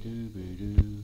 Doo-doo-doo-doo.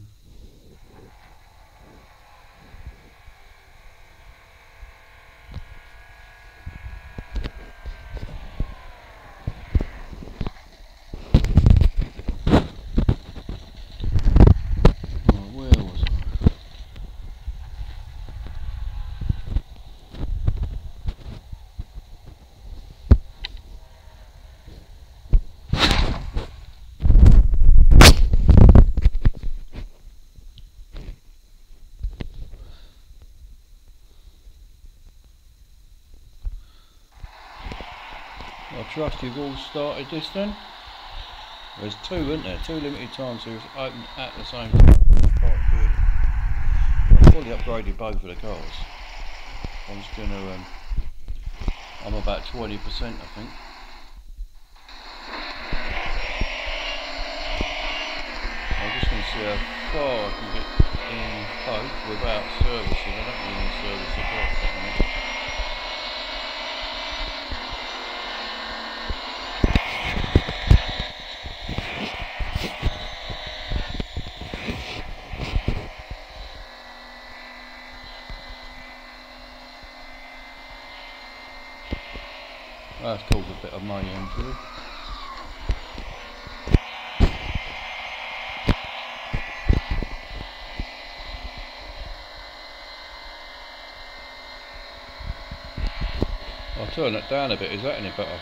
I trust you've all started this then? There's two, isn't there? Two limited time series open at the same time. Quite good. I've fully upgraded both of the cars. I'm just gonna I'm about 20% I think. I'm just gonna see how far I can get in both without servicing. I don't really need to service the car at the minute. That's caused a bit of mayhem too. I'll turn it down a bit, is that any better?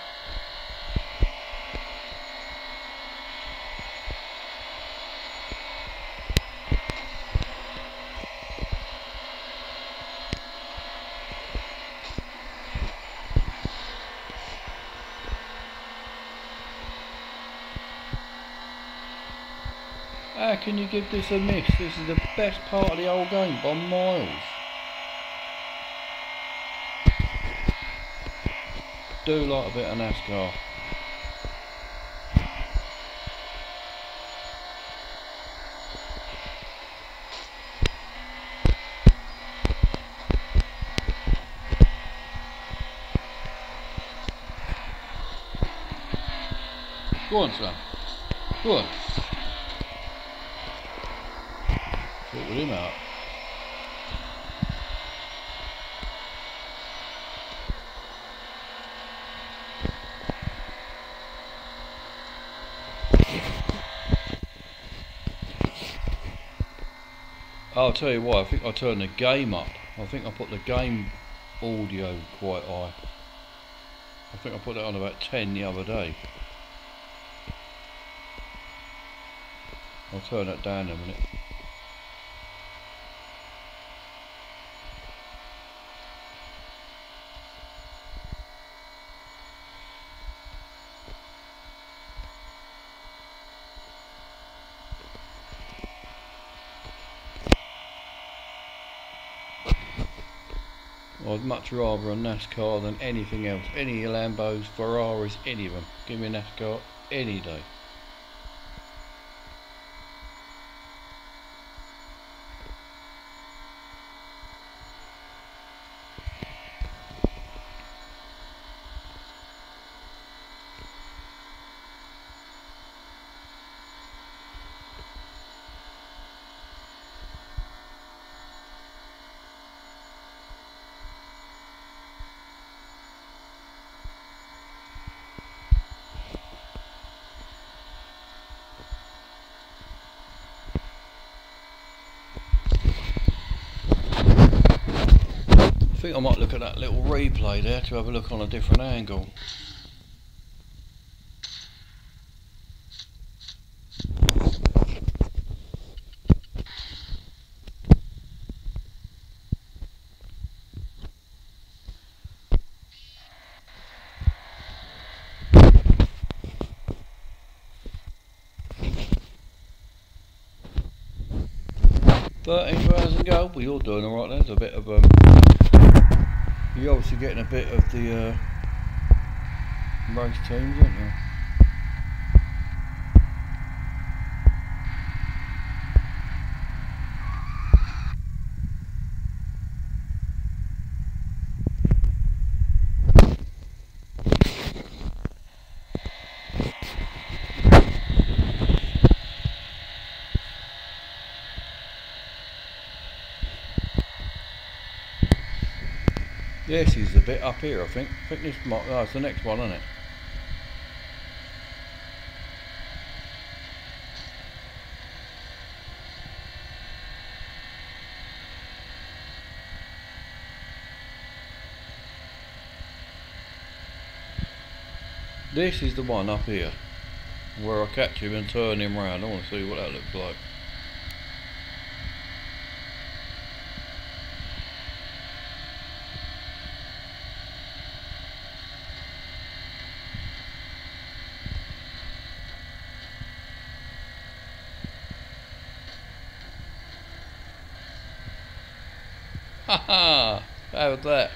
How can you give this a miss? This is the best part of the whole game by miles. Do like a bit of NASCAR. Go on, son. Go on. Sort with him out. I'll tell you what, I think I turned the game up. I think I put the game audio quite high. I think I put it on about 10 the other day. I'll turn that down in a minute. I'd much rather a NASCAR than anything else. Any Lambos, Ferraris, any of them. Give me a NASCAR any day. I think I might look at that little replay there to have a look on a different angle. $13,000 well, you're doing alright. There's a bit of you're obviously getting a bit of the race teams, aren't you? This is the bit up here, I think. I think this might, oh, it's the next one, isn't it? This is the one up here, where I catch him and turn him round. I want to see what that looks like. Haha! How was that?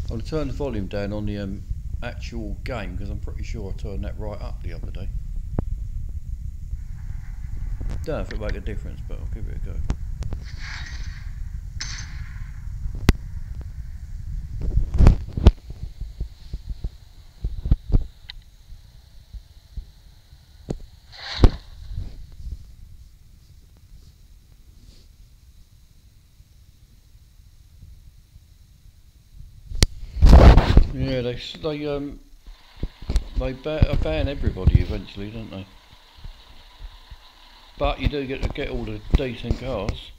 I'm going to turn the volume down on the actual game, because I'm pretty sure I turned that right up the other day. Don't know if it'll make a difference, but I'll give it a go. Yeah, they ban everybody eventually, don't they? But you do get to get all the decent cars.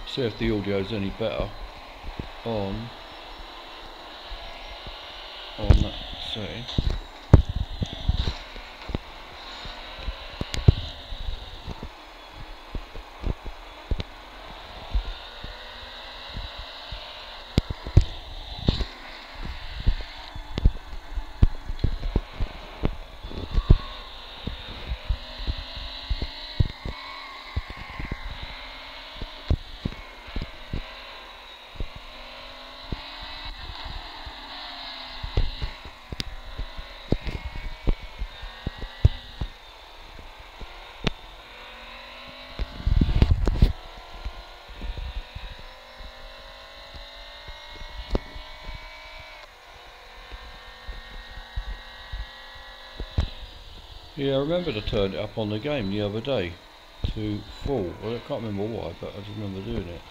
See if the audio's any better on that setting. Yeah, I remember to turn it up on the game the other day to full. Well, I can't remember why, but I just remember doing it.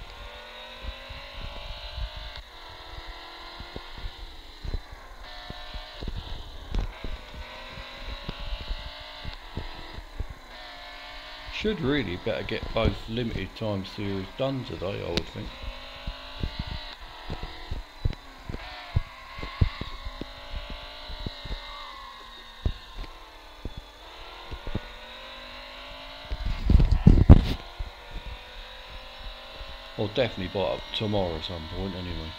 Should really better get both limited time series done today, I would think. I'll definitely buy it up tomorrow at some point anyway.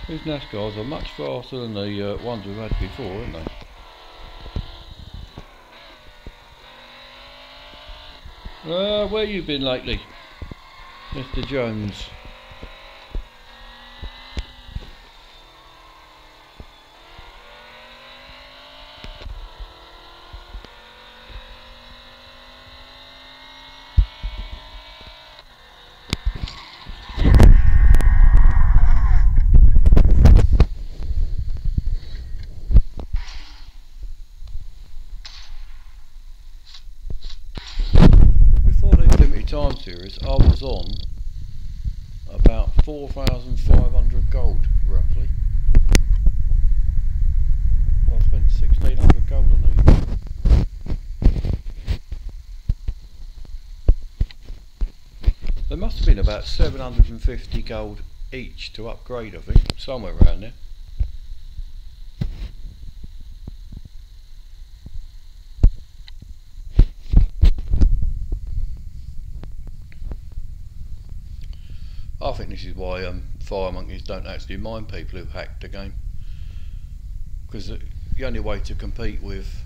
These NASCARs are much faster than the ones we've had before, aren't they? Where you been lately, Mr. Jones? Time series, I was on about 4,500 gold roughly. I spent 1600 gold on these. There must have been about 750 gold each to upgrade, I think, somewhere around there. I think this is why fire monkeys don't actually mind people who hack the game, because the only way to compete with,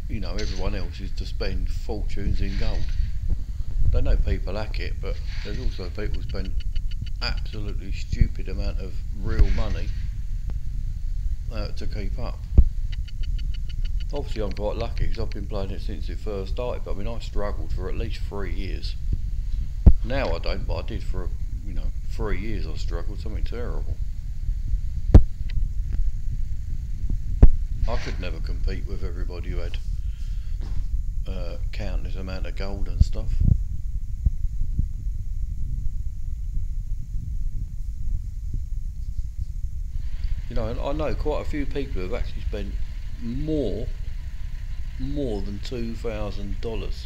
you know, everyone else is to spend fortunes in gold. They know people hack it, but there's also people who spend absolutely stupid amount of real money to keep up. Obviously I'm quite lucky because I've been playing it since it first started, but I mean I struggled for at least 3 years. Now I don't, but I did for, you know, 3 years I struggled, something terrible. I could never compete with everybody who had countless amount of gold and stuff. You know, and I know quite a few people who have actually spent more than $2,000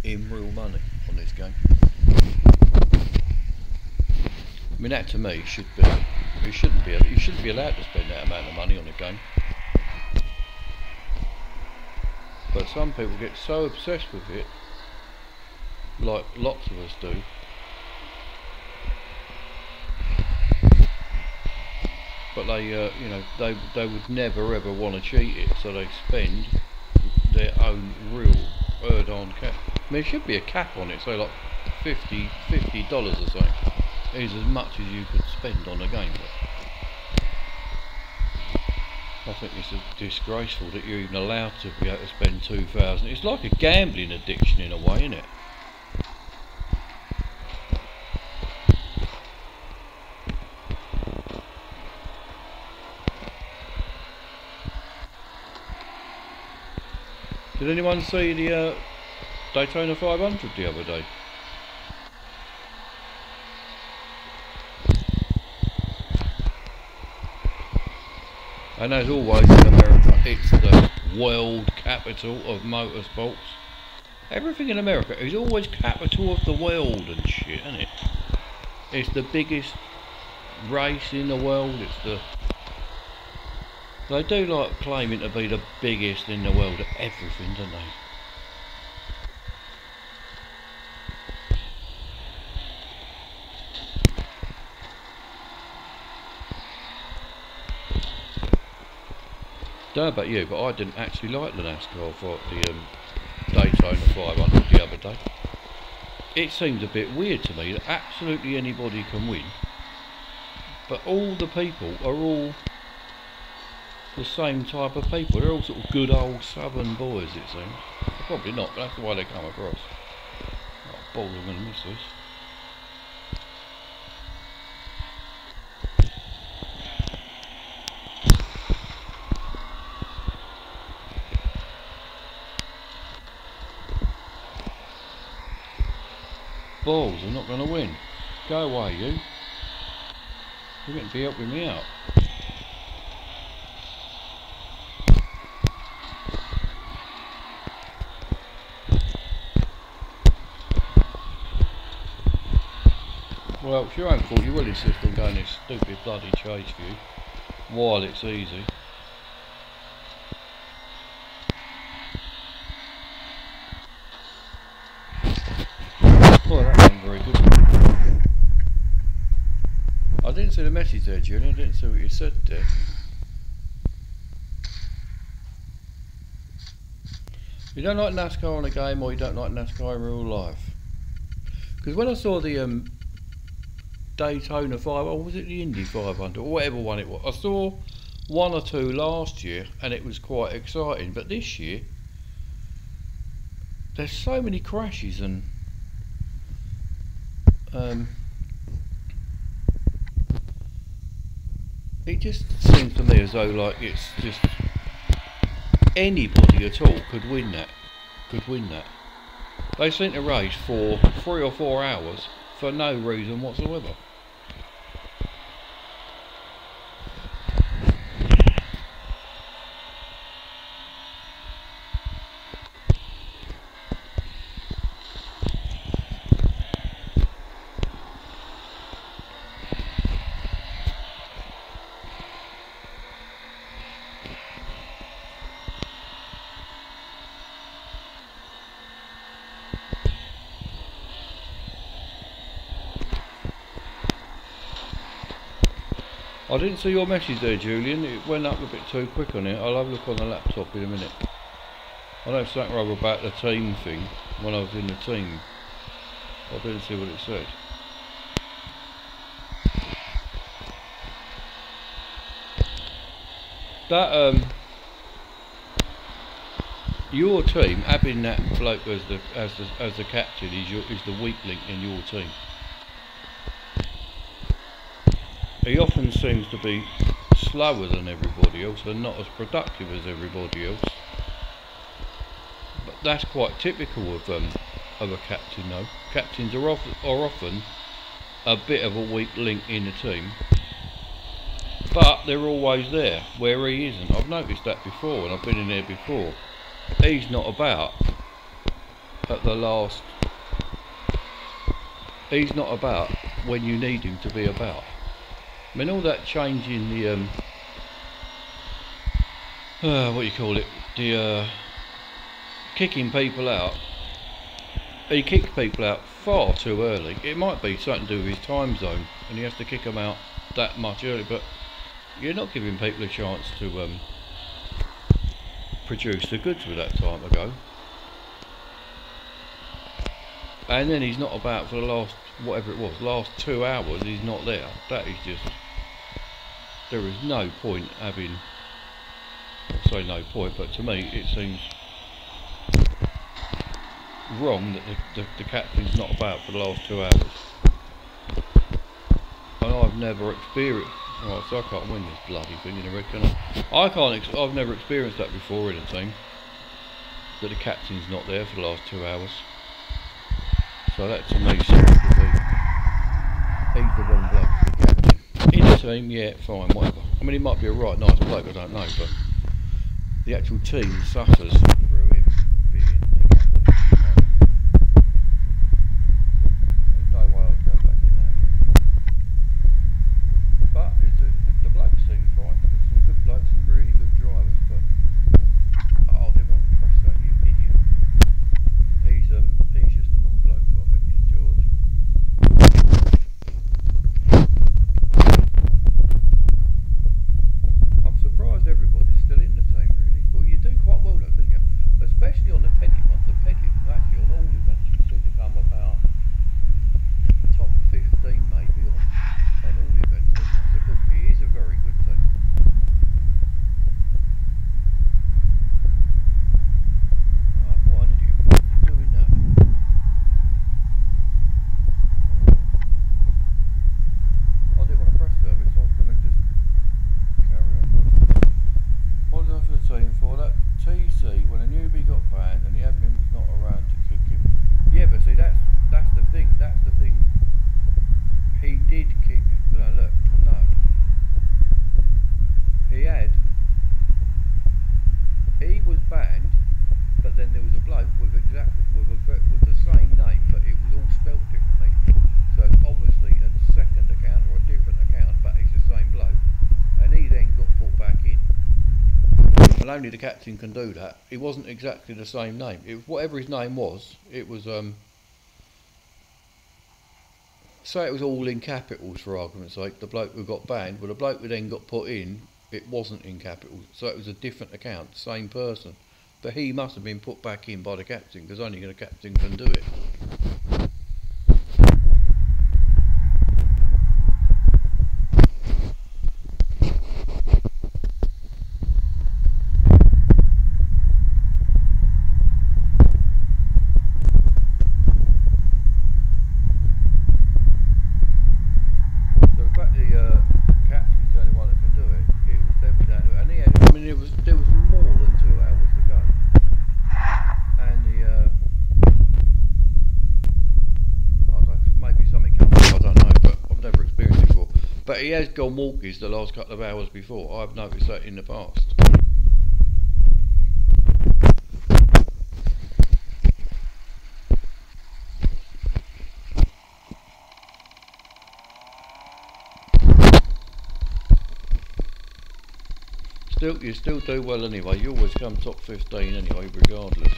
in real money on this game. I mean, that to me should be, you shouldn't be allowed to spend that amount of money on a game. But some people get so obsessed with it, like lots of us do. But they, you know, they would never ever want to cheat it, so they spend their own real earned-on cap. I mean, there should be a cap on it, so like $50 or something is as much as you could spend on a game. I think it's disgraceful that you're even allowed to be able to spend 2,000. It's like a gambling addiction in a way, isn't it? Did anyone see the Daytona 500 the other day? And as always in America, it's the world capital of motorsports. Everything in America is always capital of the world and shit, isn't it? It's the biggest race in the world. It's the... They do like claiming to be the biggest in the world at everything, don't they? Don't know about you, but I didn't actually like the NASCAR for the Daytona 500 the other day. It seemed a bit weird to me that absolutely anybody can win, but all the people are all the same type of people. They're all sort of good old southern boys, it seems. Probably not, but that's the way they come across. Oh, balls, I'm going to miss this. Balls, I'm not going to win. Go away, you. You're going to be helping me out. Well, it's your own fault. You will insist on going this stupid bloody chase view while it's easy. Well, that wasn't very good. I didn't see the message there, Julian. I didn't see what you said there. You don't like NASCAR on a game, or you don't like NASCAR in real life? Because when I saw the Daytona 5, or was it the Indy 500, or whatever one it was, I saw one or two last year and it was quite exciting, but this year there's so many crashes and it just seems to me as though like it's just anybody at all could win that. They seem to race for 3 or 4 hours for no reason whatsoever. I didn't see your message there, Julian. It went up a bit too quick on it. I'll have a look on the laptop in a minute. I know something rather about the team thing when I was in the team. I didn't see what it said. That your team having that bloke as the captain is the weak link in your team. He often seems to be slower than everybody else and not as productive as everybody else. But that's quite typical of a captain, though. Captains are often a bit of a weak link in the team, but they're always there where he isn't. I've noticed that before, and I've been in there before. He's not about at the last. He's not about when you need him to be about. I mean, all that change in the what do you call it? The kicking people out. He kicks people out far too early. It might be something to do with his time zone, and he has to kick them out that much early. But you're not giving people a chance to produce the goods with that time ago. And then he's not about for the last, whatever it was, last 2 hours. He's not there. That is just. There is no point having. I say no point, but to me it seems wrong that the captain's not about for the last 2 hours. And I've never experienced. Right, so I can't win this bloody thing in a red, can I? I've never experienced that before in a team. That the captain's not there for the last 2 hours. So that to me seems to be he's the wrong bloke for the captain. In the team, yeah, fine, whatever. I mean, he might be a right nice bloke, I don't know, but the actual team suffers through him being the captain. There's no way I'd go back in that again. But the blokes seem fine. There's some good blokes, some really good drivers, but I didn't want to press that, you idiot. He's just the wrong bloke, I think, in George. I'm surprised everybody's still in the team, really. Well, you do quite well, though, don't you? Especially on the pedal ones. The pedal, actually, on all events, you seem to come about top 15, maybe, on all events. It is a very good team. Oh, what an idiot. What's he doing now? I didn't want to press service, I was going to just carry on. What was I for the team for? That TC, when a newbie got banned and the admin was not around to kick him. Yeah, but see, that's the thing. That's the thing. He did kick. No, look, no. He was banned, but then there was a bloke with the same name, but it was all spelt differently. So it's obviously a second account or a different account, but it's the same bloke. And he then got put back in. And only the captain can do that. It wasn't exactly the same name. It was whatever his name was. It was say it was all in capitals for argument's sake. The bloke who got banned, well, the bloke who then got put in, it wasn't in capitals. So it was a different account, same person. But he must have been put back in by the captain, because only the captain can do it. There was more than 2 hours to go, and I don't know, maybe something comes up, I don't know, but I've never experienced it before. But he has gone walkies the last couple of hours before. I've noticed that in the past. You still do well anyway. You always come top 15 anyway, regardless.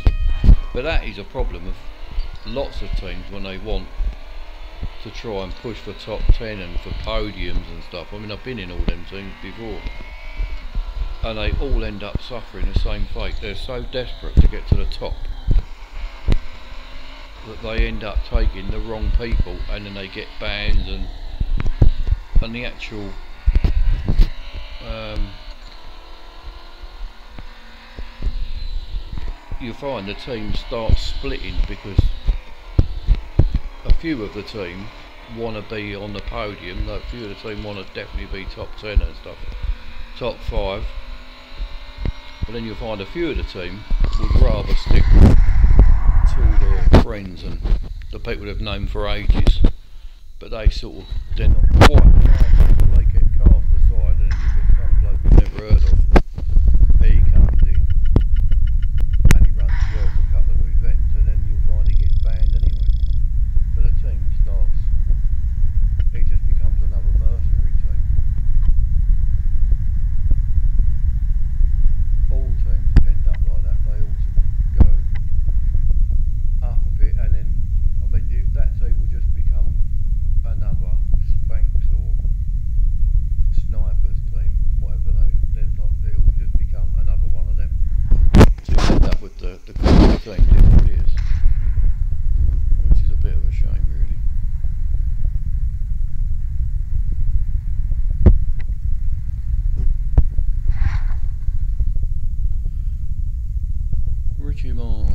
But that is a problem of lots of teams when they want to try and push for top 10 and for podiums and stuff. I mean, I've been in all them teams before, and they all end up suffering the same fate. They're so desperate to get to the top that they end up taking the wrong people, and then they get banned, and the actual you find the team starts splitting because a few of the team want to be on the podium, a few of the team want to definitely be top 10 and stuff, top 5, but then you'll find a few of the team would rather stick to their friends and the people they've known for ages, but they're not quite cast, so they get cast aside, and then you get some bloke you've never heard of. He comes in and he runs well for a couple of events, and then you'll find he gets banned anyway. But the team starts, it just becomes another mercenary team. All teams end up like that. They all sort of go up a bit, and then, I mean, that team will just become another Spanks or Snipers team, whatever they're not. It will just become another one of them. So you end up with the core team disappears, which is a bit of a shame, really. Richie Moore.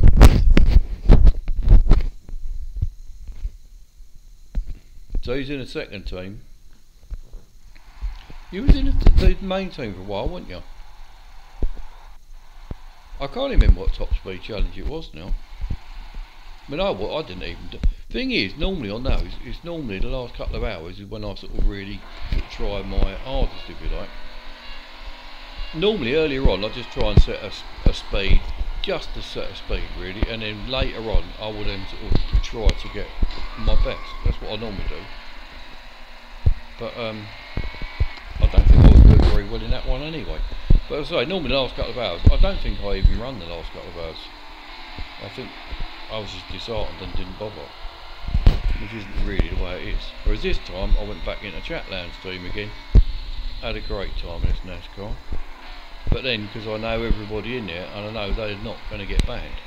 So he's in the second team. You was in the main team for a while, weren't you? I can't remember what top speed challenge it was now. I mean, I didn't even do. Thing is, normally on those, it's normally the last couple of hours is when I sort of really try my hardest, if you like. Normally earlier on, I just try and set a speed, just to set a speed really, and then later on, I will then sort of try to get my best. That's what I normally do. But I don't think I was doing very well in that one anyway. But as I say, normally the last couple of hours, I don't think I even run the last couple of hours. I think I was just disheartened and didn't bother, which isn't really the way it is. Whereas this time, I went back into Chatland's team again, had a great time in this NASCAR. But then, because I know everybody in there, and I know they're not going to get banned.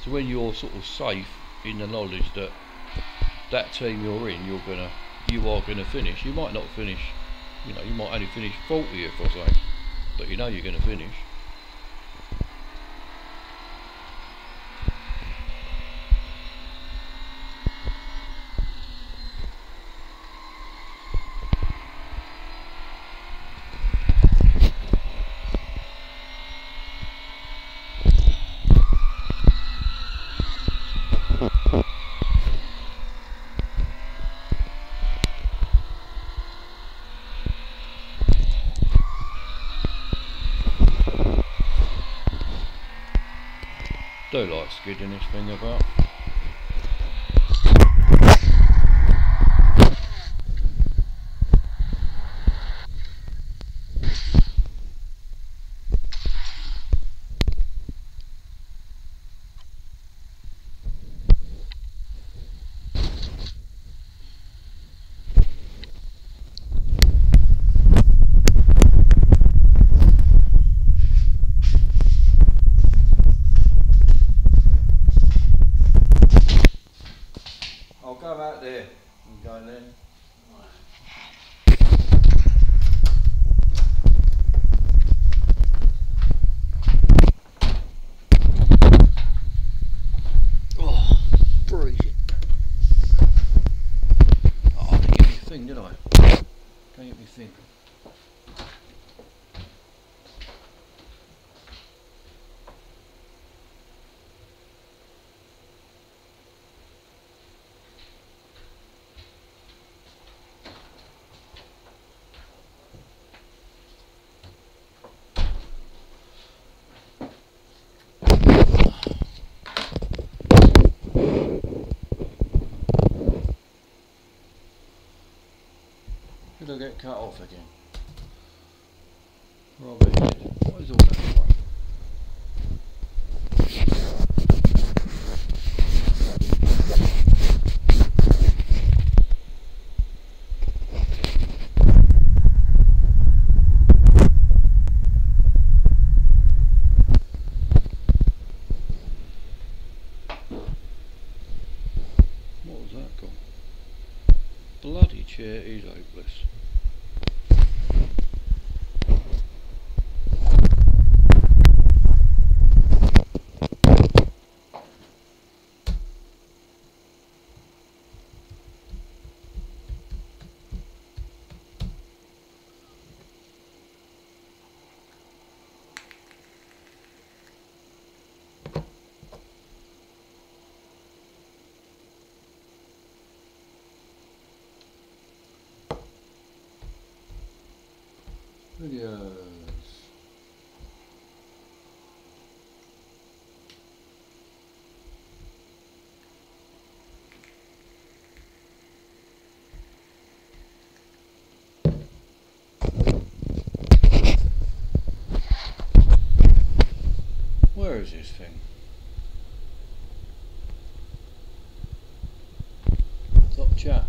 So when you're sort of safe in the knowledge that that team you're in, you are gonna finish. You might not finish, you know, you might only finish 40th or something, but you know you're gonna finish. Do like skidding this thing about. I'll go out there and go in there. Oh, freezing. Oh, I didn't get me a thing, did I? Can't get me a thing. Could I get cut off again? Robert did. What is all that for? that gone? Bloody chair is hopeless. Videos. Where is this thing? Top chat.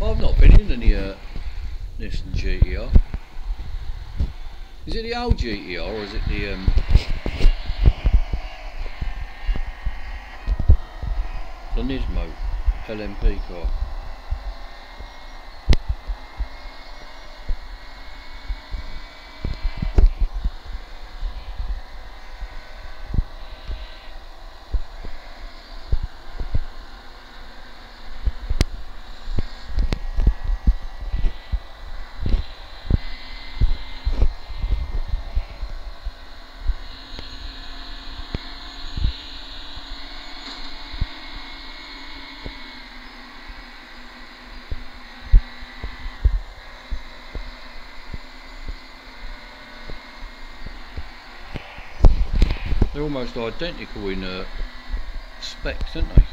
I've not been in any Nissan GTR. Is it the old GTR or is it the Nismo LMP car? They're almost identical in specs, aren't they?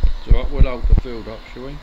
It's alright, we'll hold the field up, shall we?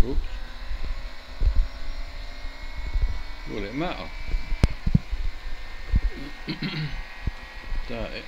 Oops. Will it matter? Doubt it.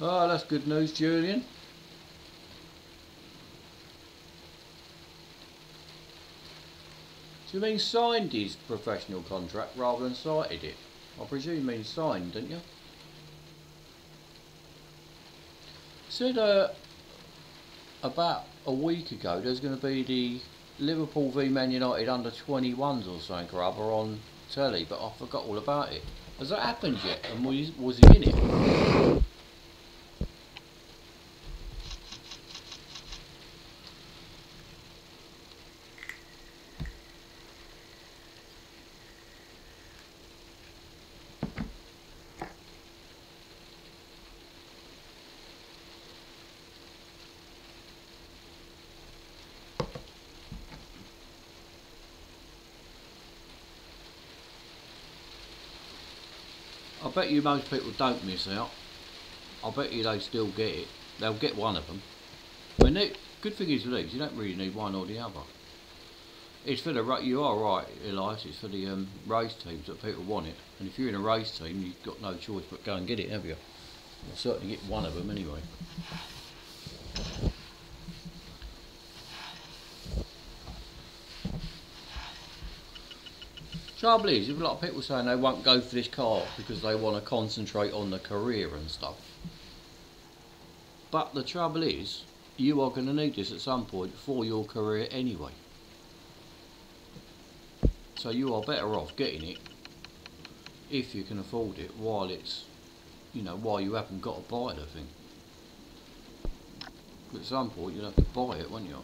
Oh, that's good news, Julian. Do you mean signed his professional contract rather than cited it? I presume you mean signed, don't you? Said about a week ago there's going to be the Liverpool v Man United under 21s or something or other on telly, but I forgot all about it. Has that happened yet? And was he in it? bet you most people don't miss out. I bet you they still get it. They'll get one of them. I mean, the good thing is with these, you don't really need one or the other. It's for the, you are right, Elias, it's for the race teams that people want it. And if you're in a race team, you've got no choice but go and get it, have you? You'll certainly get one of them anyway. Trouble is, there's a lot of people saying they won't go for this car because they want to concentrate on the career and stuff. But the trouble is, you are going to need this at some point for your career anyway. So you are better off getting it if you can afford it while it's, you know, while you haven't got to buy the thing. At some point you'll have to buy it, won't you?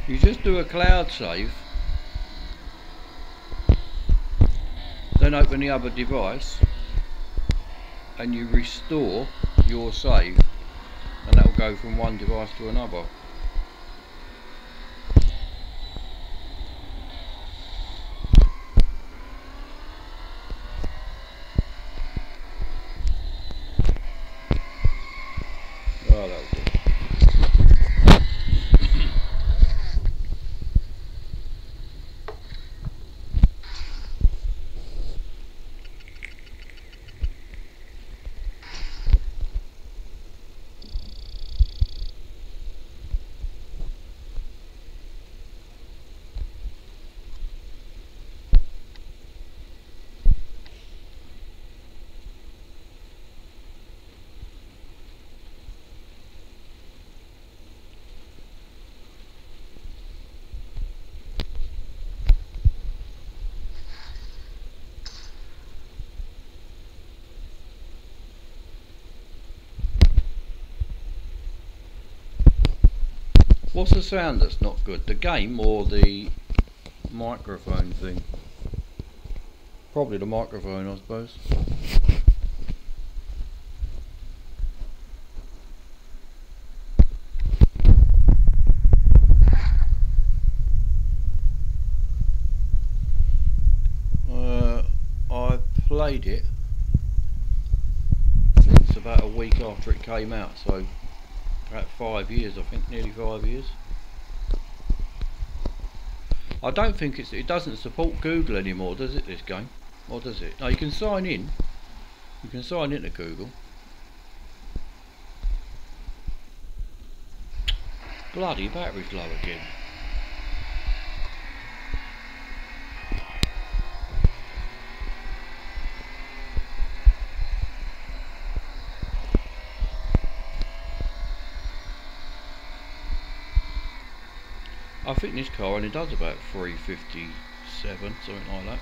You just do a cloud save, then open the other device and you restore your save, and that will go from one device to another. Oh, that'll do. What's the sound that's not good? The game or the microphone thing? Probably the microphone, I suppose. I played it since about a week after it came out, so about 5 years, I think, nearly 5 years. I don't think it doesn't support Google anymore, does it, this game? Or does it? No, you can sign in. You can sign into Google. Bloody battery's low again. I think this car only does about 357, something like that.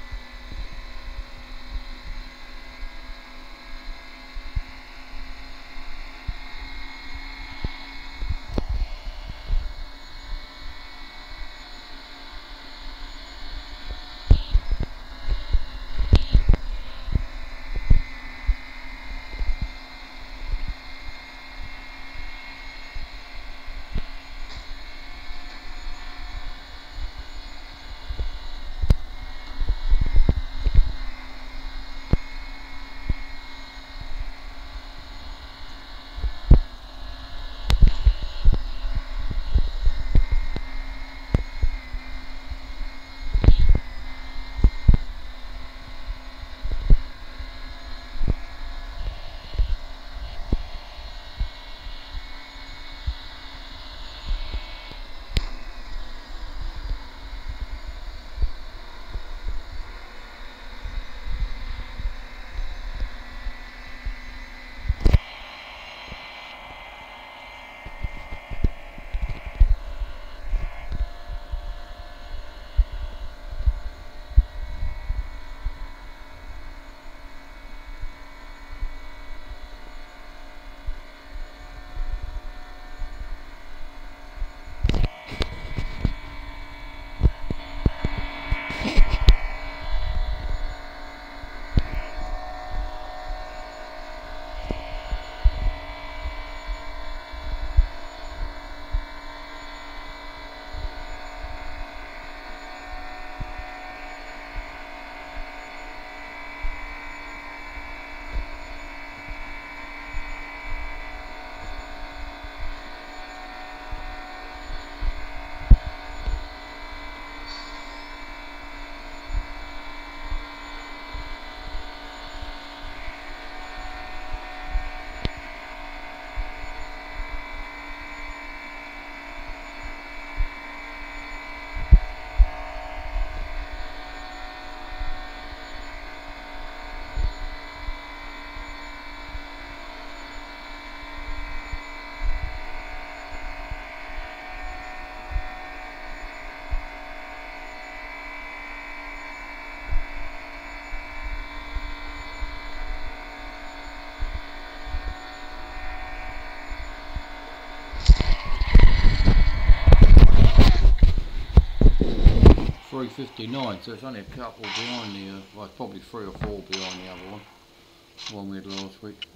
3:59, so it's only a couple behind the, well, it's probably 3 or 4 behind the other one we had last week.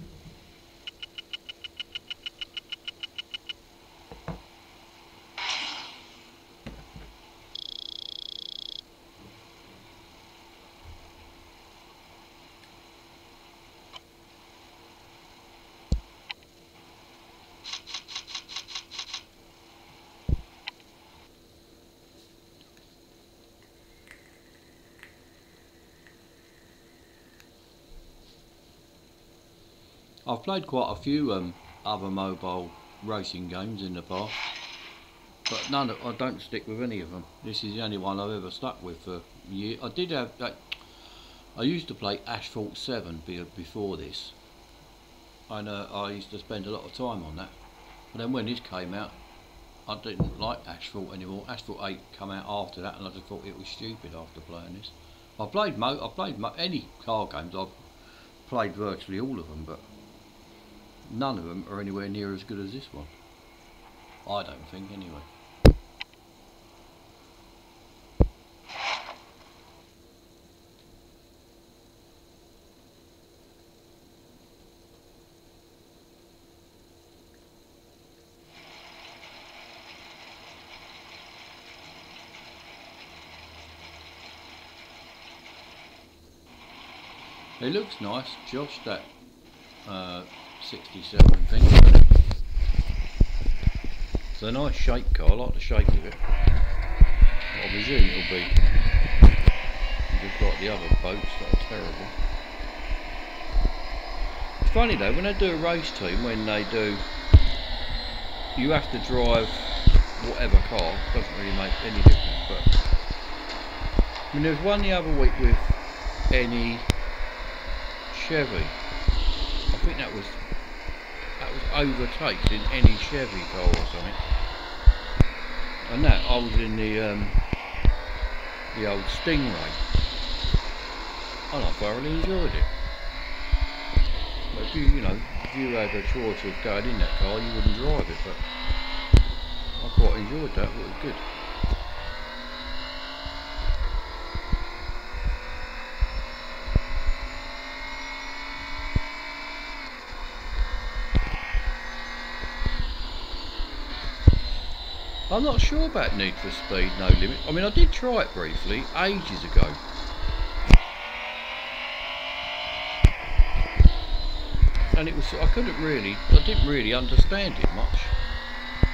I've played quite a few other mobile racing games in the past, but I don't stick with any of them. This is the only one I've ever stuck with for a year. I did have that. I used to play Asphalt 7 before this, and I used to spend a lot of time on that. But then when this came out, I didn't like Asphalt anymore. Asphalt 8 came out after that, and I just thought it was stupid after playing this. I played any car games. I've played virtually all of them, but none of them are anywhere near as good as this one. I don't think, anyway. It looks nice, Josh, that 67 thing. It's a nice shape car, I like the shape of it. I presume it'll be just like the other boats that are terrible. It's funny though, when they do a race team, when they do, you have to drive whatever car, doesn't really make any difference. But I mean, there was one the other week with any Chevy. I think that was overtakes in any Chevy car or something. And that I was in the old Stingray, and I thoroughly enjoyed it. But if you had a choice of going in that car, you wouldn't drive it. But I quite enjoyed that. It was good. I'm not sure about Need for Speed No Limit. I mean, I did try it briefly ages ago. And it was, I didn't really understand it much.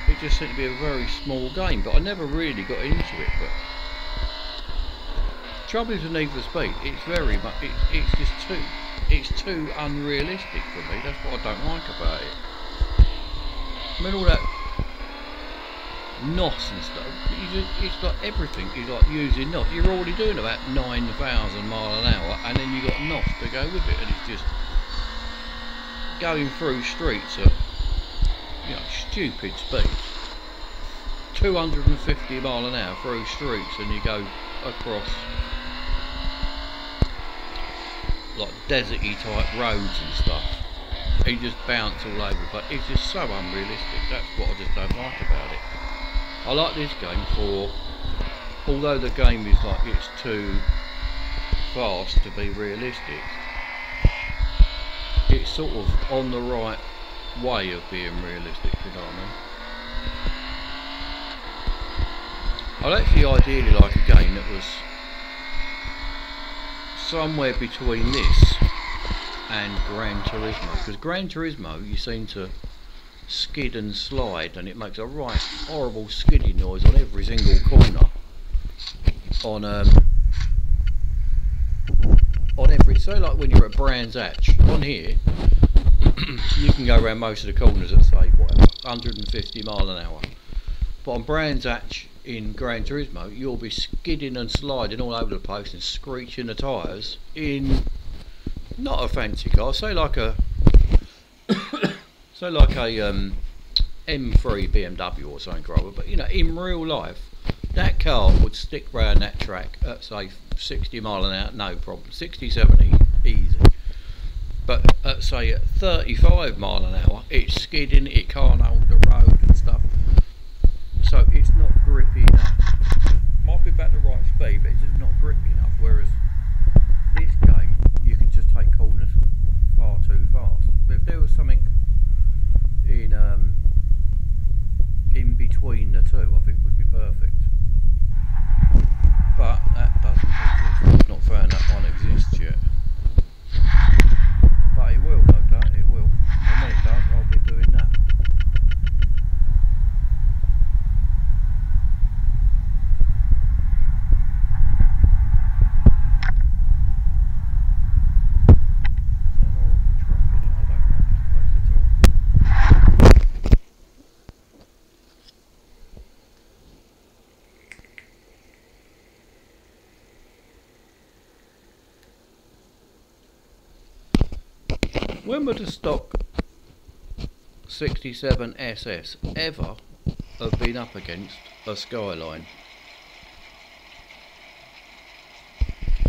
It just seemed to be a very small game, but I never really got into it. But trouble is with Need for Speed, it's very much, it's too unrealistic for me. That's what I don't like about it. I mean, all that NOS and stuff, it's like everything is like using NOS. You're already doing about 9,000 miles an hour, and then you got NOS to go with it, and it's just going through streets at stupid speeds, 250 miles an hour through streets, and you go across like deserty type roads and stuff. You just bounce all over, but it's just so unrealistic. That's what I just don't like about it. I like this game for, although the game is like it's too fast to be realistic, it's sort of on the right way of being realistic, you know what I mean? I'd actually ideally like a game that was somewhere between this and Gran Turismo, because Gran Turismo you seem to skid and slide, and it makes a right horrible skidding noise on every single corner. On every, so like when you're at Brands Hatch, on here you can go around most of the corners at say whatever 150 miles an hour, but on Brands Hatch in Gran Turismo you'll be skidding and sliding all over the place and screeching the tyres in not a fancy car, say like a M3 BMW or something rather, but in real life that car would stick round that track at say 60 miles an hour, no problem, 60, 70 easy, but at say at 35 miles an hour it's skidding, it can't hold the road and stuff, so it's not grippy enough. Might be about the right speed, but between the two, I think would be perfect. But that doesn't exist. I've not found that one exists yet. But it will, no doubt, it will. And when it does, I'll be doing that. It's an horrible truck, isn't it? I don't like this place at all. When would the stock 67 SS ever have been up against a Skyline?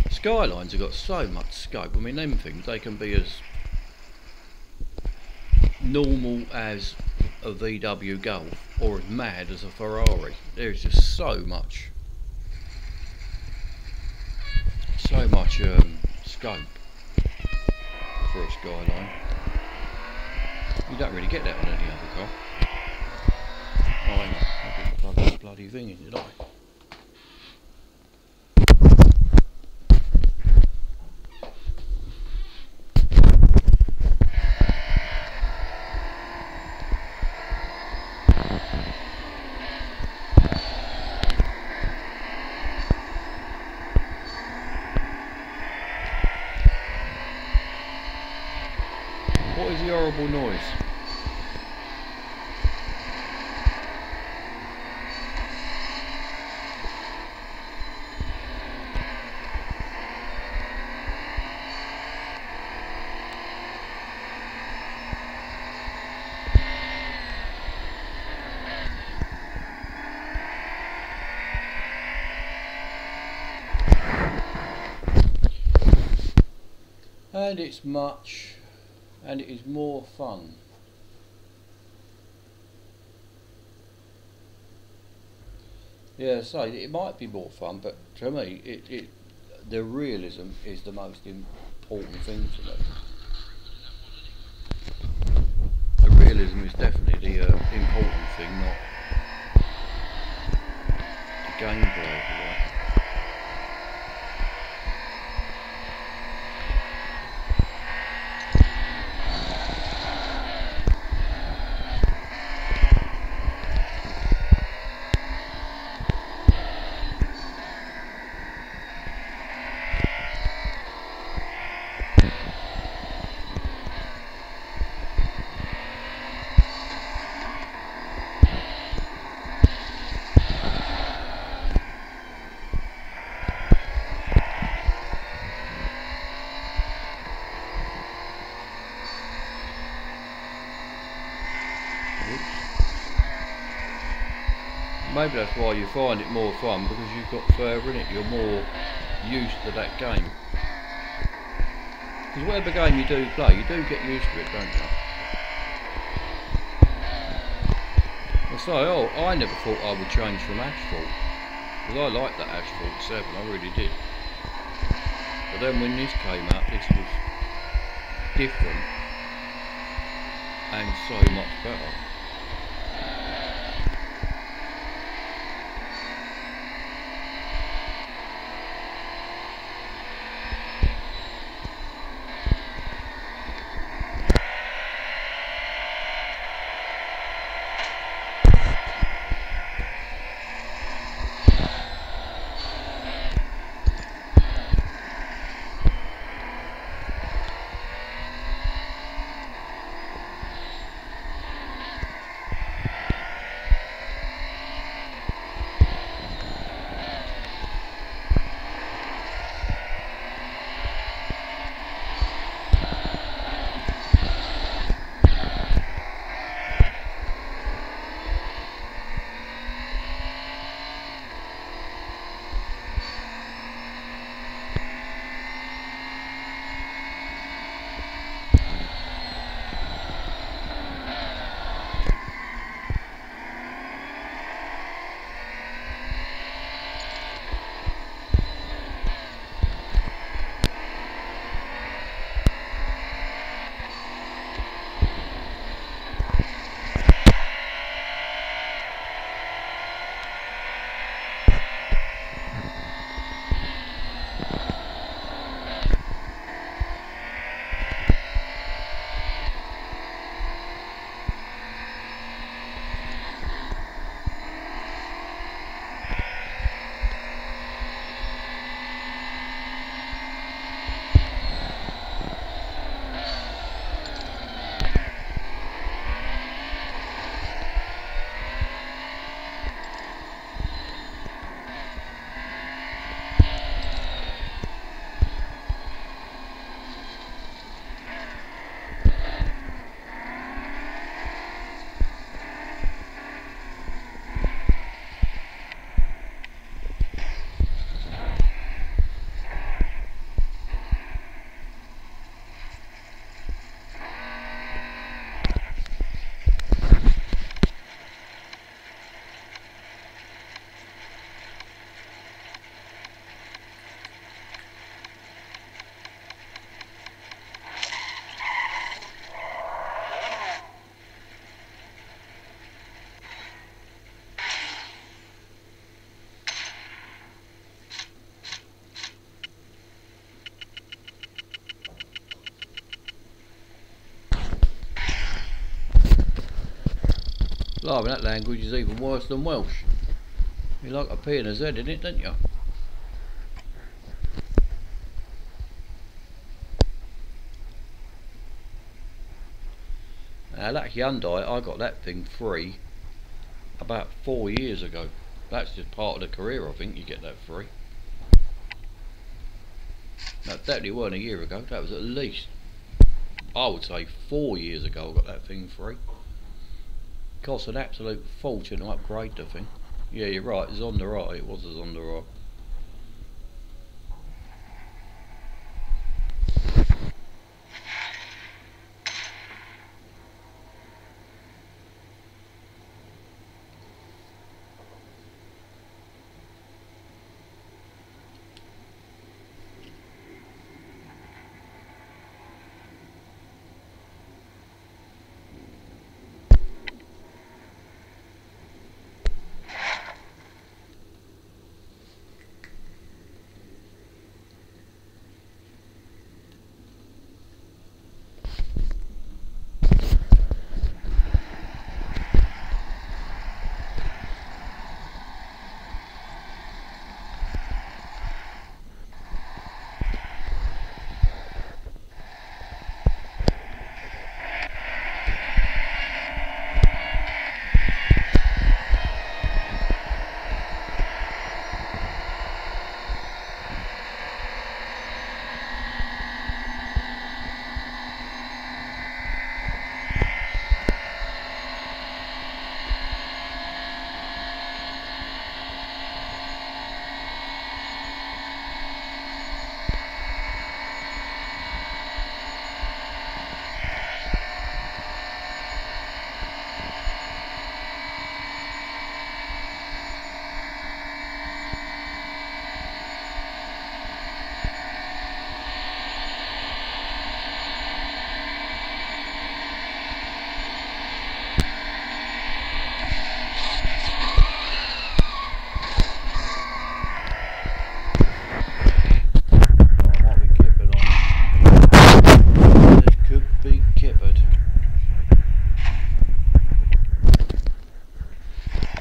Skylines have got so much scope. I mean, them things, they can be as normal as a VW Golf or as mad as a Ferrari. There's just so much scope for a Skyline. You don't really get that on any other car. Oh, hang on, I didn't plug that bloody thing in, did I? What is the horrible noise? And it's much, and it is more fun. Yeah, so it might be more fun, but to me, the realism is the most important thing to me. The realism is definitely the important thing, not the gameplay, if you like. Maybe that's why you find it more fun, because you've got further in it, you're more used to that game. Because whatever game you do play, you do get used to it, don't you? So, I never thought I would change from Asphalt, because I liked that Asphalt 7, I really did. But then when this came out, this was different and so much better. Blimey, that language is even worse than Welsh. You like a P and a Z in it, don't you? Now that Hyundai, I got that thing free about 4 years ago. That's just part of the career, I think, you get that free. That definitely weren't a year ago, that was at least, I would say 4 years ago I got that thing free. Cost an absolute fortune to upgrade the thing. Yeah, you're right, it's on the right, it was on the right.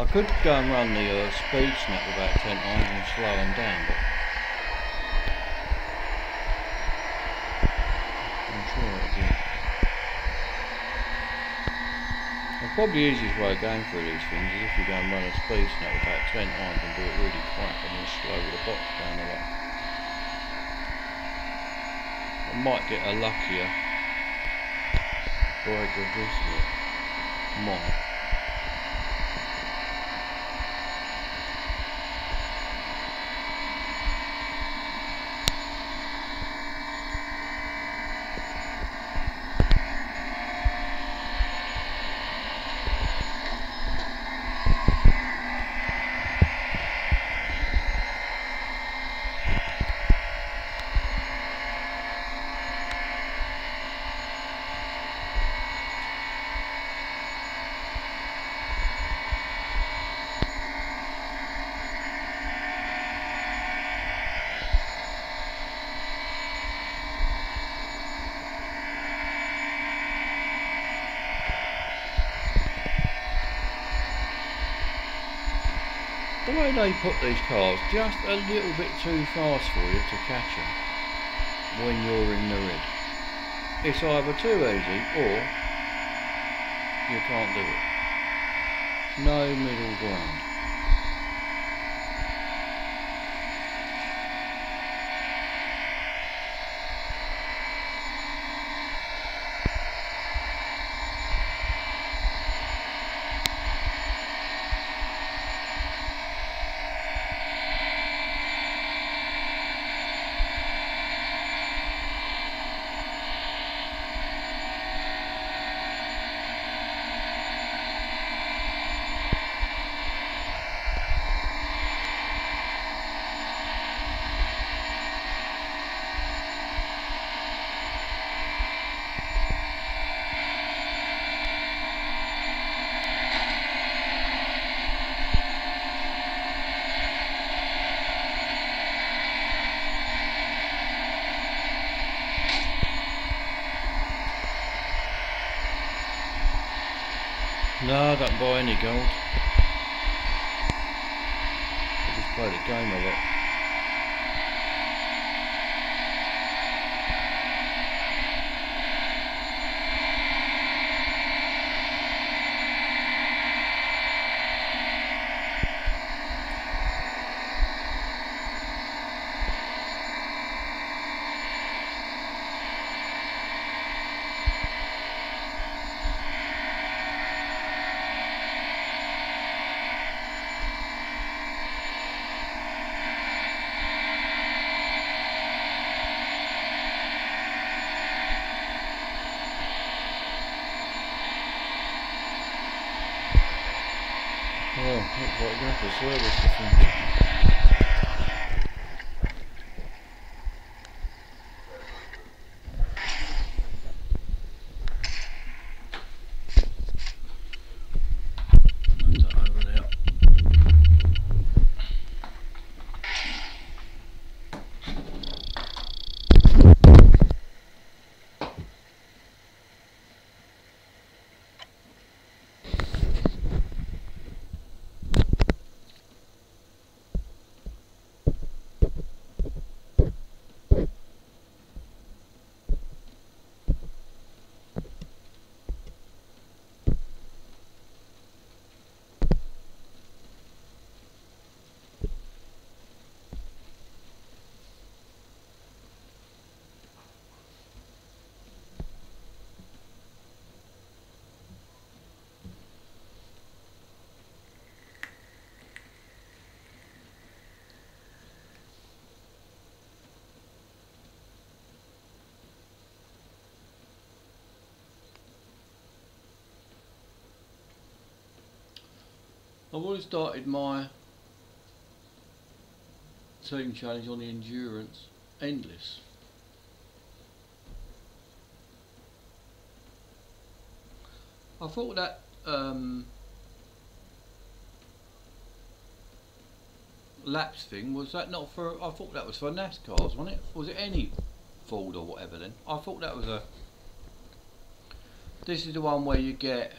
I could go and run the speed snap about 10 times and slow them down, but I'm sure it'll do. Probably the easiest way of going through these things is if you go and run a speed snap about 10 times and do it really quick and then slow the box down a lot. I might get a luckier break of this yet. Might. The way they put these cars just a little bit too fast for you to catch them when you're in the red. It's either too easy or you can't do it. No middle ground. No, I don't buy any gold. I just play the game a lot. Well, looks like you're going to have to service the thing. Move that over there. I've already started my team challenge on the endurance endless. I thought that laps thing, was that not for, I thought that was for NASCARs, wasn't it? Was it any Ford or whatever then? I thought that was a, this is the one where you get,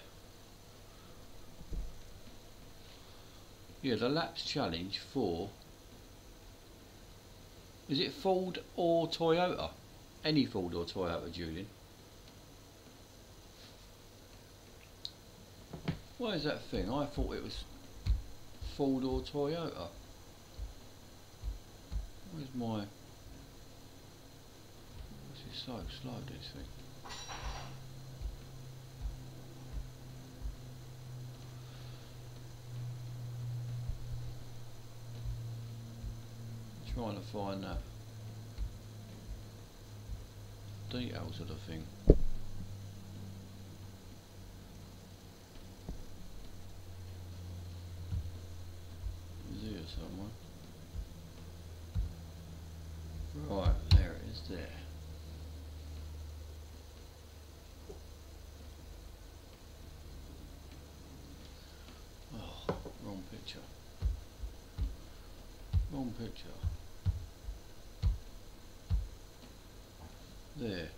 yeah, the laps challenge for, is it Ford or Toyota? Any Ford or Toyota, Julian? What is that thing? I thought it was Ford or Toyota. Where's my, this is so slow, this thing. Trying to find that details of the thing. Is here somewhere? Right, there it is there. Oh, wrong picture. Wrong picture. There.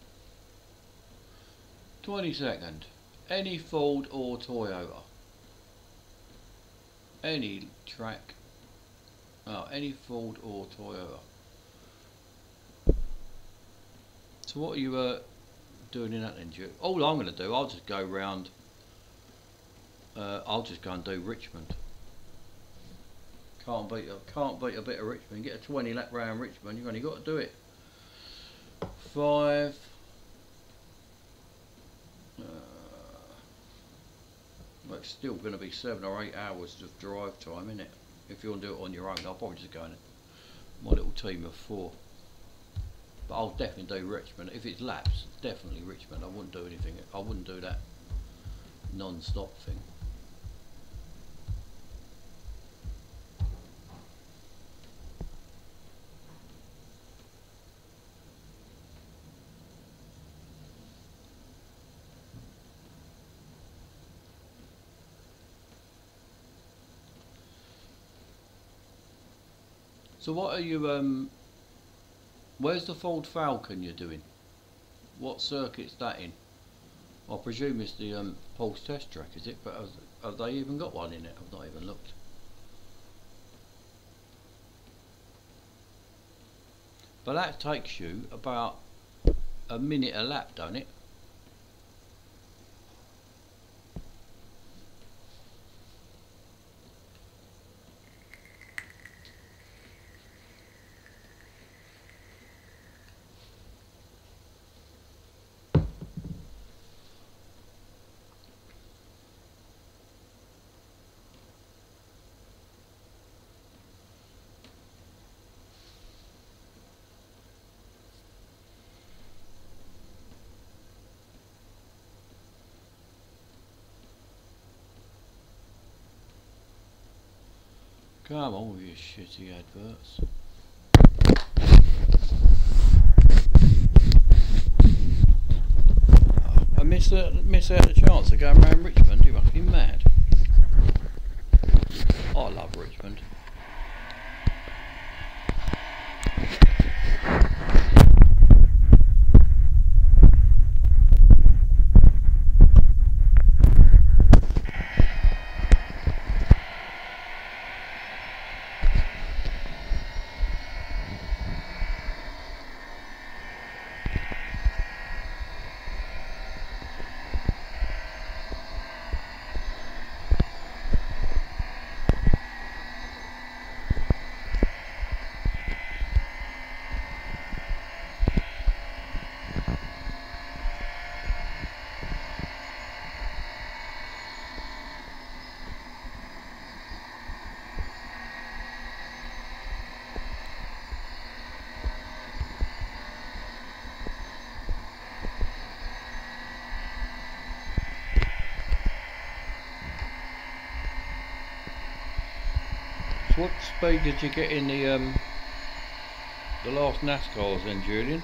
22nd. Any Ford or Toyota. Any track. Oh, any Ford or Toyota. So what are you doing in that then, Duke? All I'm going to do, I'll just go round. I'll just go and do Richmond. Can't beat a bit of Richmond. Get a 20 lap round Richmond. You've only got to do it. 5. Well, it's still going to be 7 or 8 hours of drive time, isn't it? If you want to do it on your own, I'll probably just go in my little team of 4. But I'll definitely do Richmond. If it's laps, definitely Richmond. I wouldn't do anything. I wouldn't do that non-stop thing. So what are you, where's the Ford Falcon you're doing? What circuit's that in? I presume it's the Pulse test track, is it? But have they even got one in it? I've not even looked. But that takes you about a minute a lap, don't it? Come on with your shitty adverts. I miss out the chance of going around Richmond. You must be mad. I love Richmond. So what speed did you get in the last NASCARs then, Julian?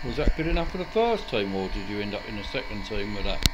Was that good enough for the first team, or did you end up in the second team with that?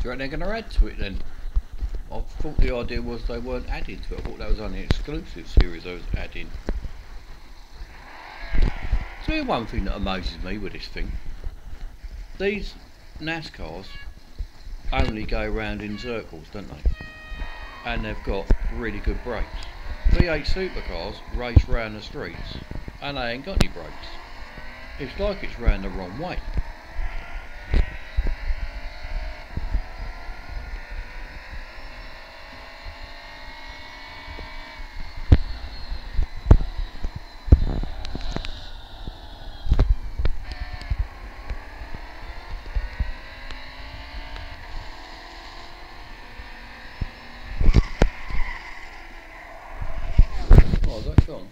you reckon they're going to add to it then? I thought the idea was they weren't adding to it. I thought that was only an exclusive series they was adding. So one thing that amazes me with this thing, these NASCARs only go round in circles, don't they? And they've got really good brakes. V8 supercars race round the streets and they ain't got any brakes. It's like it's round the wrong way. Oh, is that gone?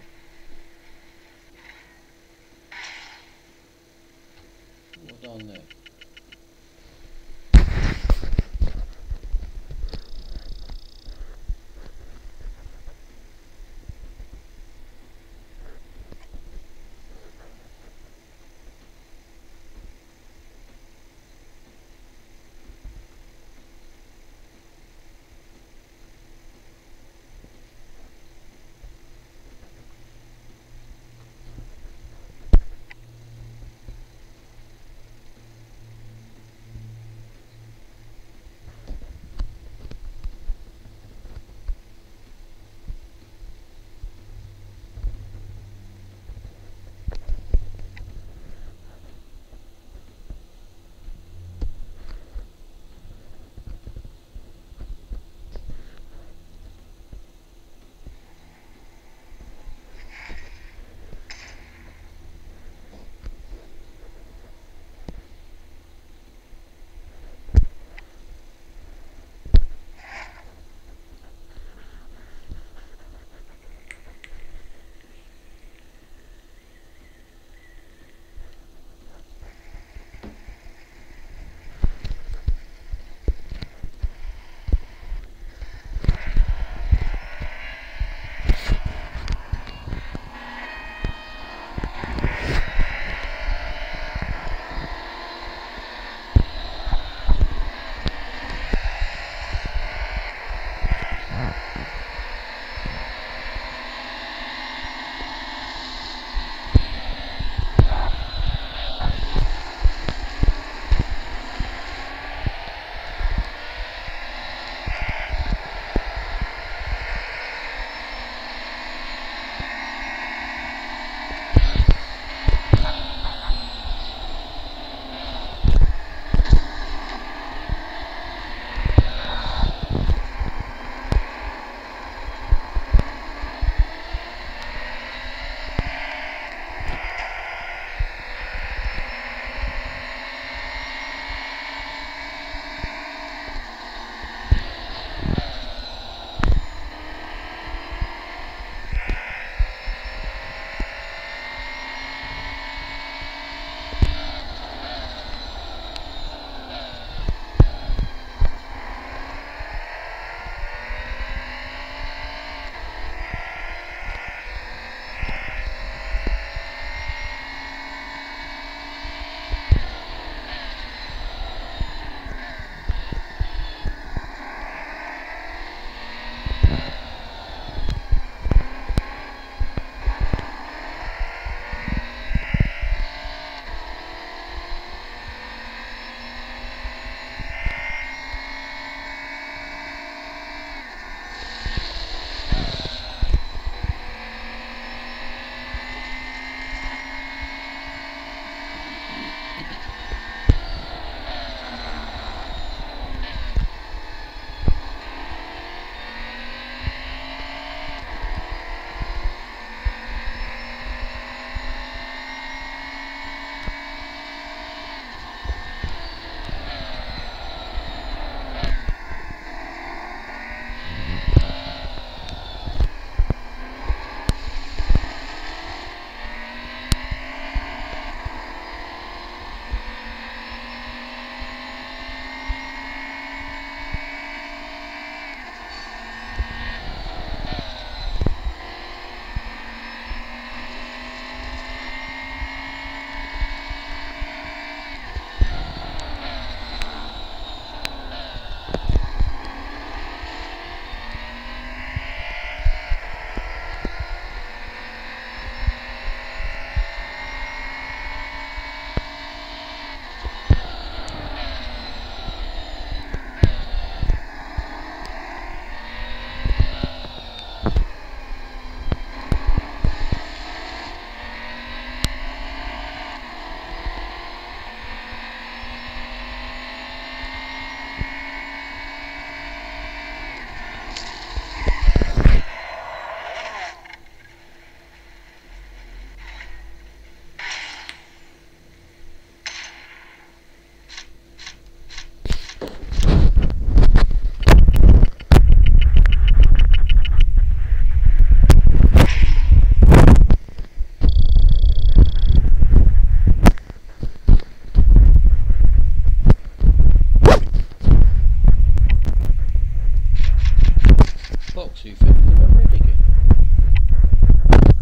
actually filmed in a red again.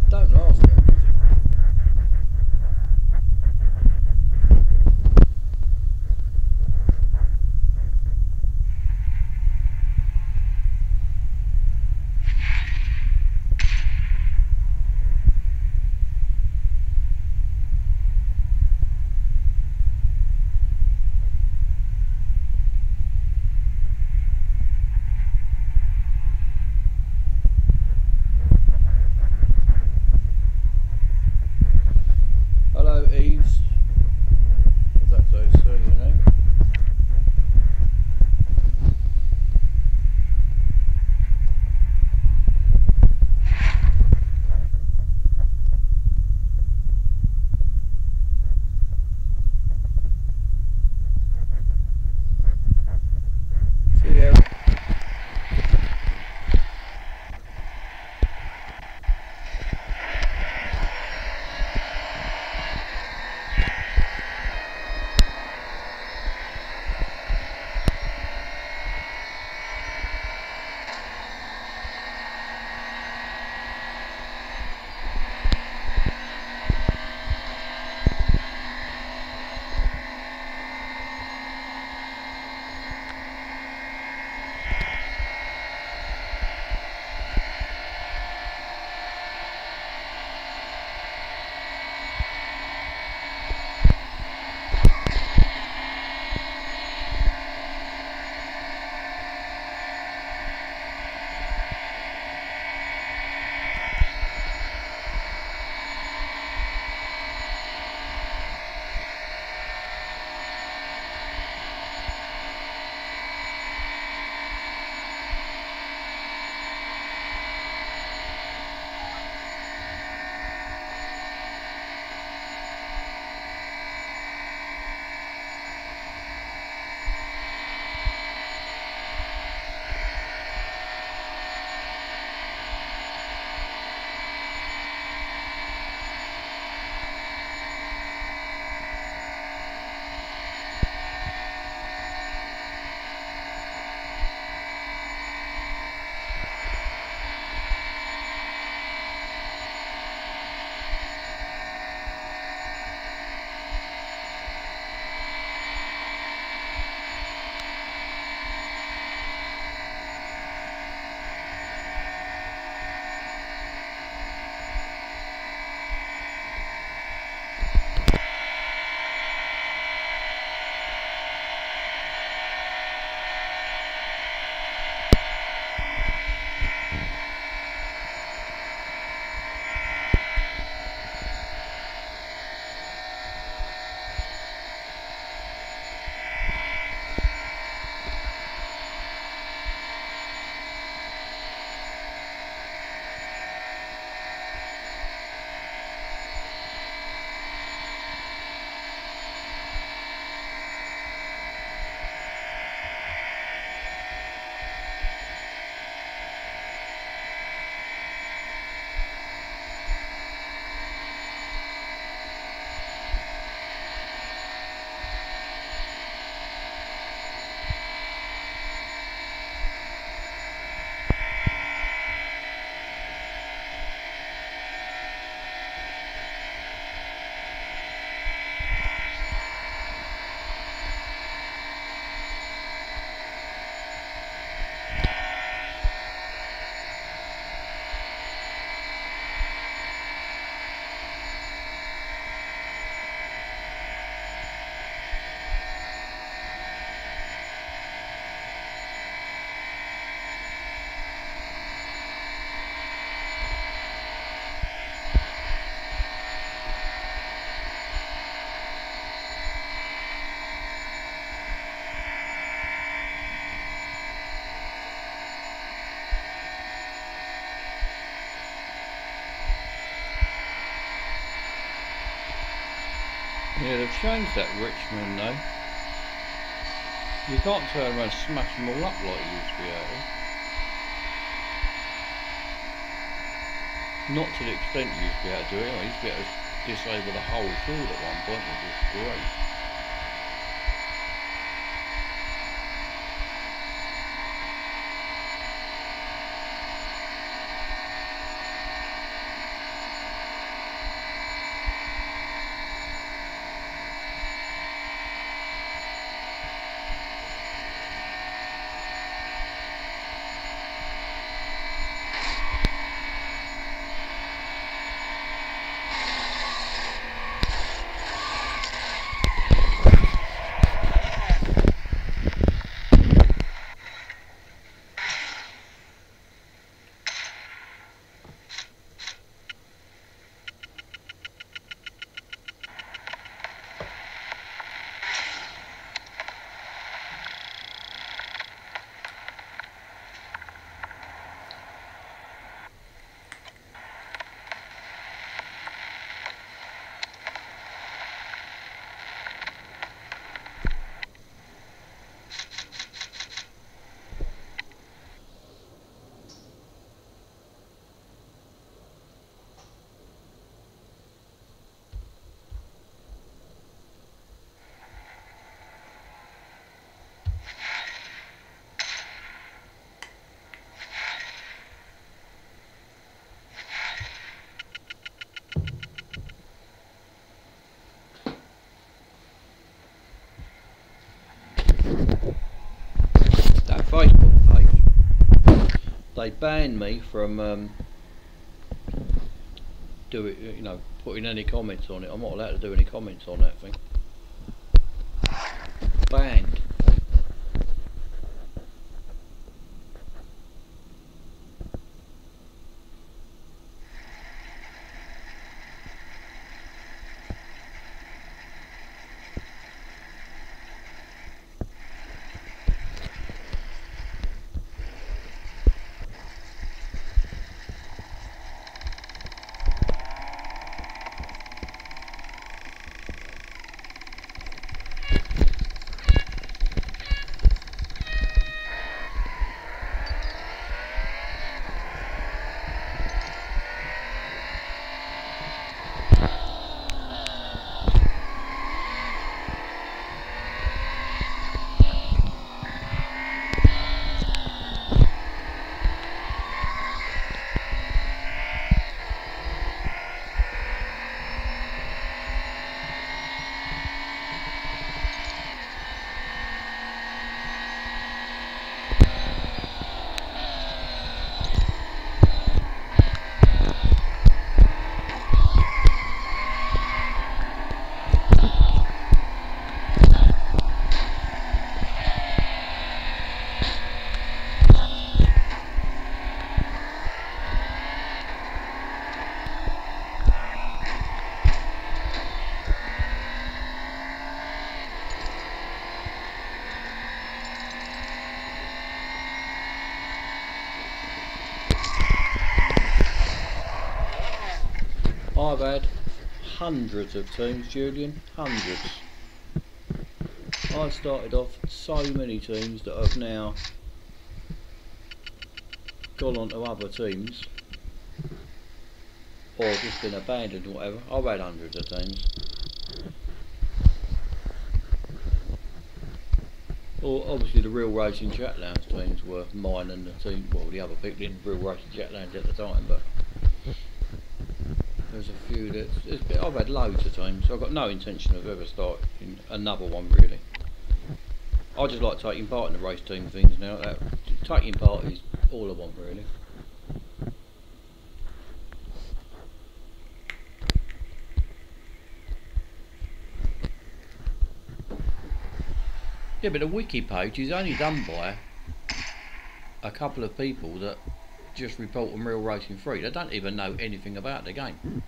Don't last long, does it? Hello, Eves. If that's how you say your name. See you. Yeah, they've changed that Richmond though. You can't turn around and smash them all up like you used to be able to. Not to the extent you used to be able to do it. I used to be able to disable the whole field at one point, which was great. they banned me from putting any comments on it. I'm not allowed to do any comments on that thing. Banned. I've had hundreds of teams, Julian, hundreds. I started off so many teams that have now gone on to other teams or just been abandoned or whatever. I've had hundreds of teams. Well, obviously the Real Racing Chat Lounge teams were mine and the team, well, the other people in Real Racing Chat Lounge at the time, but there's a few that I've had loads of teams. So I've got no intention of ever starting another one really. I just like taking part in the race team things now. Taking part is all I want really. Yeah, but the wiki page is only done by a couple of people that just report on Real Racing 3. They don't even know anything about the game.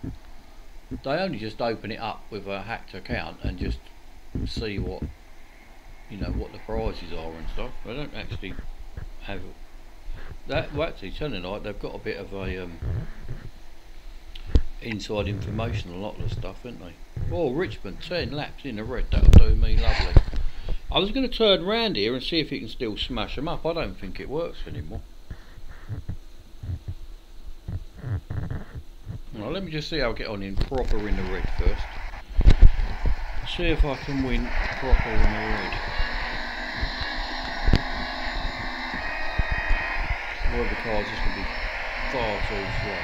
They only just open it up with a hacked account and just see what the prizes are and stuff. They don't actually have that. Well, actually, telling like they've got a bit of a inside information on a lot of the stuff, haven't they? Oh, Richmond 10 laps in the red. That'll do me lovely. I was going to turn round here and see if you can still smash them up. I don't think it works anymore. Well, let me just see how I get on in proper in the red first. See if I can win proper in the red. Or the car's just going to be far too slow.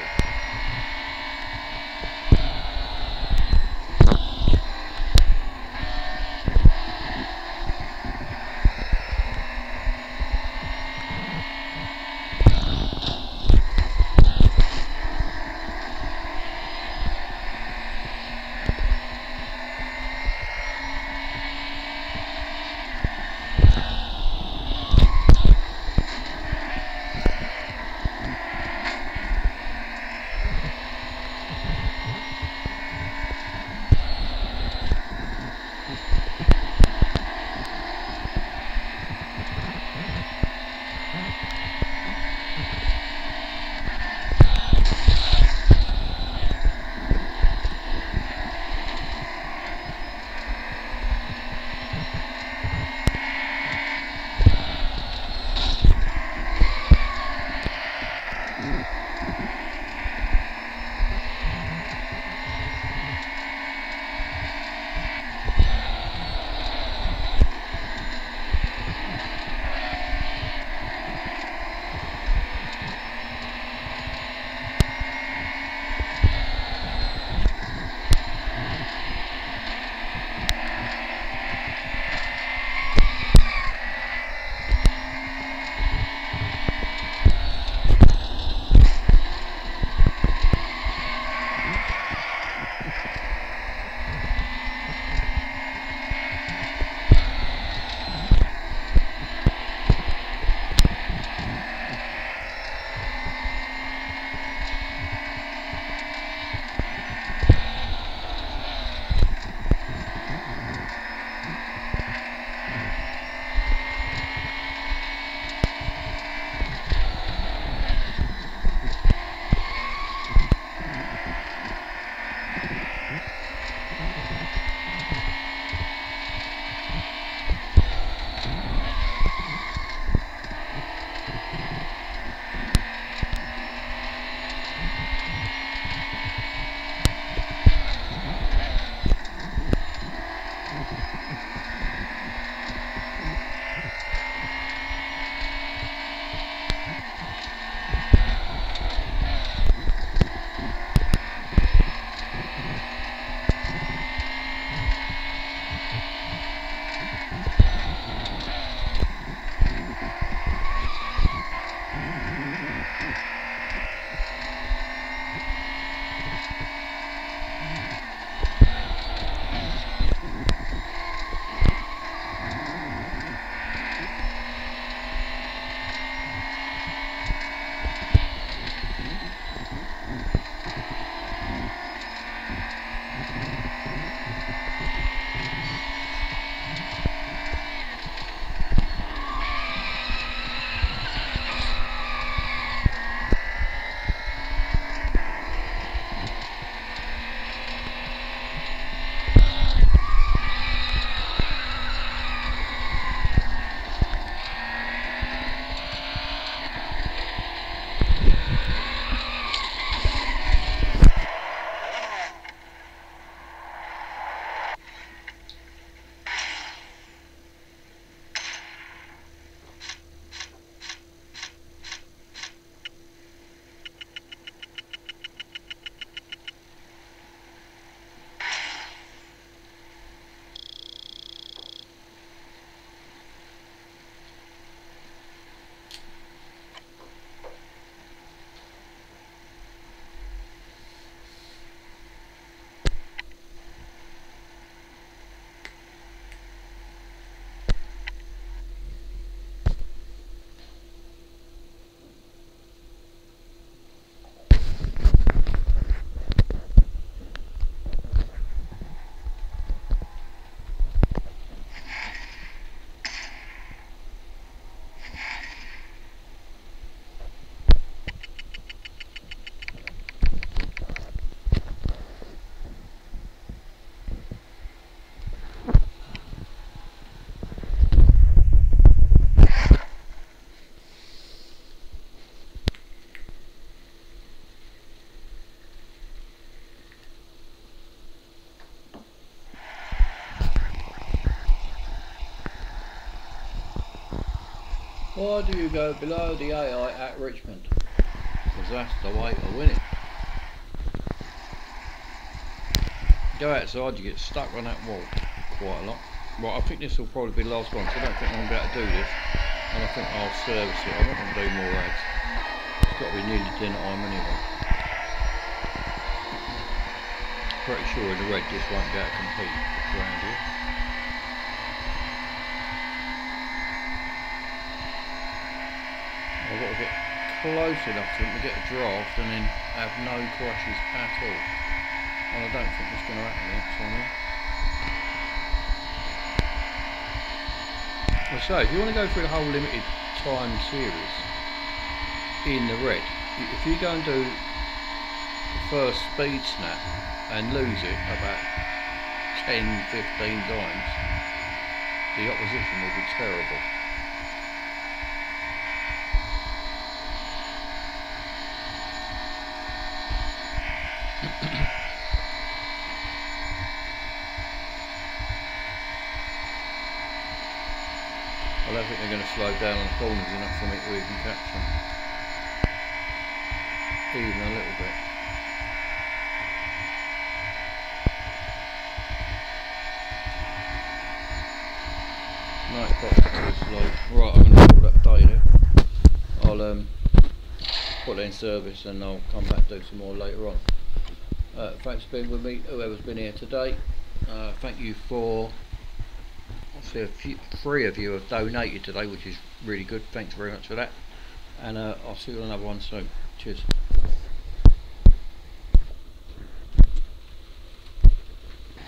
Why do you go below the AI at Richmond? Because that's the way to win it. Go outside, you get stuck on that wall quite a lot. Right, I think this will probably be the last one, so I don't think I'm going to be able to do this. And I think I'll service it. I don't want to do more ads. It's got to be nearly dinner time anyway. Pretty sure in the red this won't be able to compete around here. I've got to get close enough to him to get a draft and then have no crashes at all. And I don't think it's going to happen next time here. So if you want to go through the whole limited time series in the red, if you go and do the first speed snap and lose it about 10-15 times, the opposition will be terrible. I don't think they're going to slow down on the corners enough for me to even catch them. Even a little bit. No, it's probably too slow. Right, I'm going to call that a day there. I'll put it in service and I'll come back and do some more later on. Thanks for being with me, whoever's been here today. Thank you for... See, 3 of you have donated today, which is really good. Thanks very much for that, and I'll see you on another one soon. Cheers.